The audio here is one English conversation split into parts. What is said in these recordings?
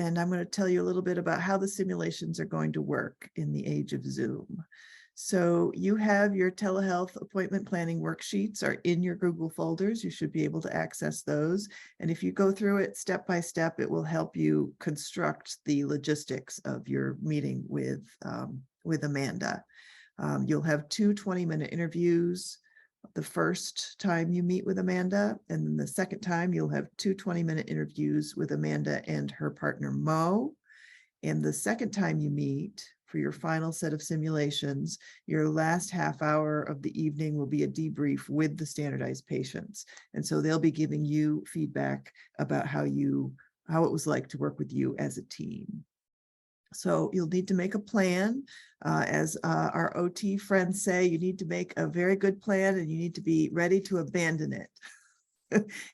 and I'm going to tell you a little bit about how the simulations are going to work in the age of Zoom. So you have your telehealth appointment planning worksheets are in your Google folders. You should be able to access those. And if you go through it step by step, it will help you construct the logistics of your meeting with Amanda. You'll have two 20-minute interviews the first time you meet with Amanda, and then the second time you'll have two 20-minute interviews with Amanda and her partner, Mo. And the second time you meet for your final set of simulations, your last half hour of the evening will be a debrief with the standardized patients. And so they'll be giving you feedback about how it was like to work with you as a team. So you'll need to make a plan. As our OT friends say, you need to make a very good plan and you need to be ready to abandon it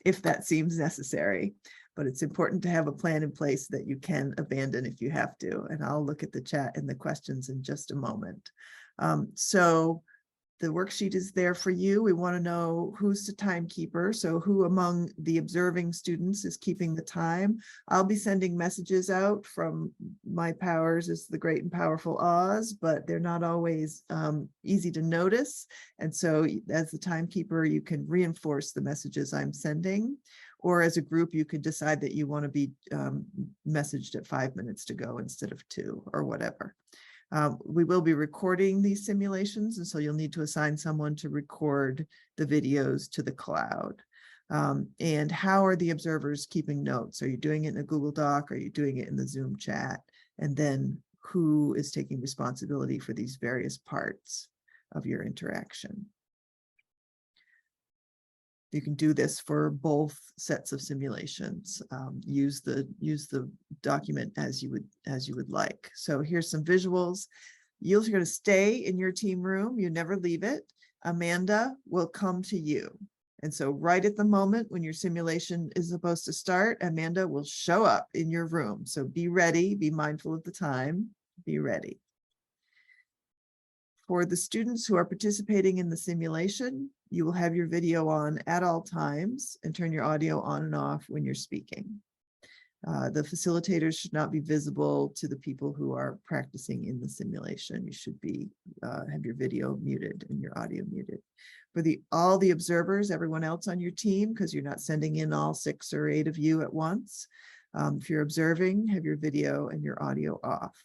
if that seems necessary. But it's important to have a plan in place that you can abandon if you have to. And I'll look at the chat and the questions in just a moment. So the worksheet is there for you. We want to know who's the timekeeper. So who among the observing students is keeping the time? I'll be sending messages out from my powers as the great and powerful Oz, but they're not always easy to notice. And so as the timekeeper, you can reinforce the messages I'm sending. Or as a group, you could decide that you want to be messaged at 5 minutes to go instead of 2 or whatever. We will be recording these simulations, and so you'll need to assign someone to record the videos to the cloud. And how are the observers keeping notes? Are you doing it in a Google Doc? Are you doing it in the Zoom chat? And then who is taking responsibility for these various parts of your interaction? You can do this for both sets of simulations. Use the document as you would like. So here's some visuals. You're going to stay in your team room. You never leave it. Amanda will come to you. And so right at the moment when your simulation is supposed to start, Amanda will show up in your room. So be ready, be mindful of the time, be ready. For the students who are participating in the simulation, you will have your video on at all times and turn your audio on and off when you're speaking. The facilitators should not be visible to the people who are practicing in the simulation. You should be have your video muted and your audio muted. For all the observers, everyone else on your team, because you're not sending in all 6 or 8 of you at once. If you're observing, have your video and your audio off.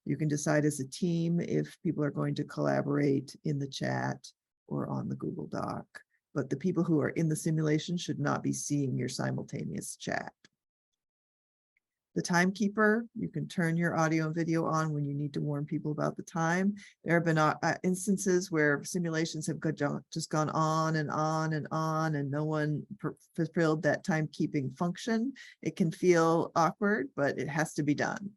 You can decide as a team if people are going to collaborate in the chat or on the Google Doc, but the people who are in the simulation should not be seeing your simultaneous chat. The timekeeper, you can turn your audio and video on when you need to warn people about the time. There have been instances where simulations have just gone on and on and on, and no one fulfilled that timekeeping function. It can feel awkward, but it has to be done.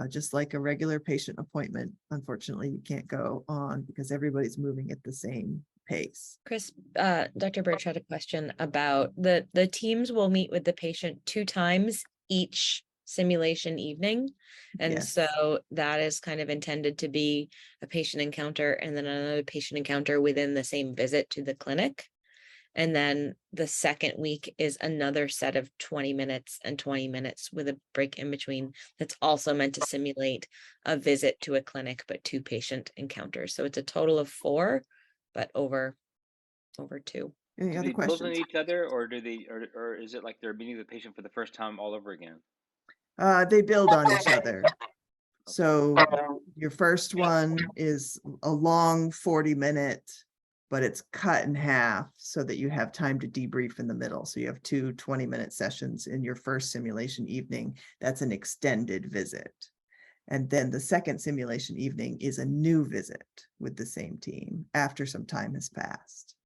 Just like a regular patient appointment, unfortunately, you can't go on because everybody's moving at the same pace. Kris, Dr. Birch had a question about the teams will meet with the patient 2 times each simulation evening. And Yes. so that is kind of intended to be a patient encounter and then another patient encounter within the same visit to the clinic. And then the second week is another set of 20 minutes and 20 minutes with a break in between. That's also meant to simulate a visit to a clinic, but 2 patient encounters. So it's a total of 4, but over 2. Any other questions? Build on each other, or do they, or is it like they're meeting the patient for the first time all over again? They build on each other. So your first one is a long 40-minute, but it's cut in half so that you have time to debrief in the middle. So you have 2 20-minute sessions in your first simulation evening. That's an extended visit. And then the second simulation evening is a new visit with the same team after some time has passed.